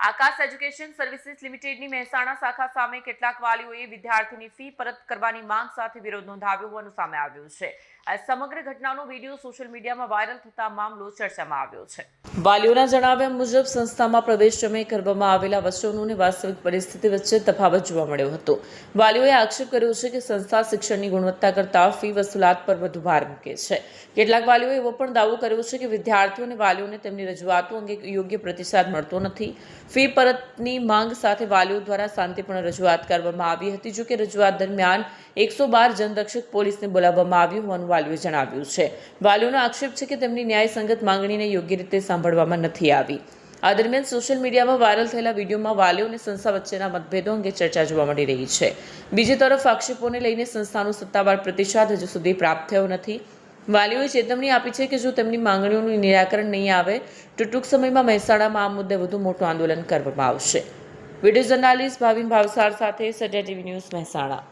આકાશ education services લિમિટેડની Mehsana શાખા સામે કેટલાક વાલીઓએ વિદ્યાર્થીની ફી પરત કરવાની માંગ સાથે વિરોધ નોંધાવ્યો હોવાનું સામે આવ્યું છે। આ સમગ્ર ઘટનાનો વિડીયો સોશિયલ મીડિયામાં વાયરલ થતા મામલો ચર્ચામાં આવ્યો છે। વાલીઓના જણાવ્યા મુજબ સંસ્થામાં પ્રવેશ સમયે કરવામાં આવેલા વચનો અને વાસ્તવિક પરિસ્થિતિ વચ્ચે તફાવત જોવા મળ્યો હતો। વાલીઓએ આક્ષેપ કર્યો છે કે સંસ્થા શિક્ષણની ગુણવત્તા કરતાં ફી વસૂલાત પર વધુ ભાર મૂકે છે। કેટલાક વાલીઓએ એવો પણ દાવો કર્યો છે કે વિદ્યાર્થીઓ અને વાલીઓને તેમની રજૂઆતો અંગે યોગ્ય પ્રતિસાદ મળતો નથી। ફી પરતની માંગ સાથે વાલીઓ દ્વારા શાંતિપૂર્ણ રજૂઆત કરવામાં આવી હતી। જો કે રજૂઆત દરમિયાન 112 જનરક્ષક પોલીસને બોલાવવામાં આવ્યું હોવાનું વાલીઓએ જણાવ્યું છે। વાલીઓનો આક્ષેપ છે કે તેમની ન્યાયસંગત માંગણીને યોગ્ય રીતે સાંભળવામાં નથી આવી। આ દરમિયાન સોશિયલ મીડિયામાં વાયરલ થયેલા વિડીયોમાં વાલીઓ અને સંસ્થા વચ્ચેના મતભેદો અંગે ચર્ચા જોવા મળી રહી છે। બીજી તરફ આક્ષેપોને લઈને સંસ્થાનો સત્તાવાર પ્રતિસાદ હજુ સુધી પ્રાપ્ત થયો નથી। વાલીઓએ ચેતવણી આપી છે કે જો તેમની માંગણીઓનું નિરાકરણ નહીં આવે તો ટૂંક સમયમાં મહેસાણામાં આ મુદ્દે વધુ મોટું આંદોલન કરવામાં આવશે। વિડીયો જર્નાલિસ્ટ ભાવિન ભાવસાર સાથે સત્ય ટીવી ન્યૂઝ મહેસાણા।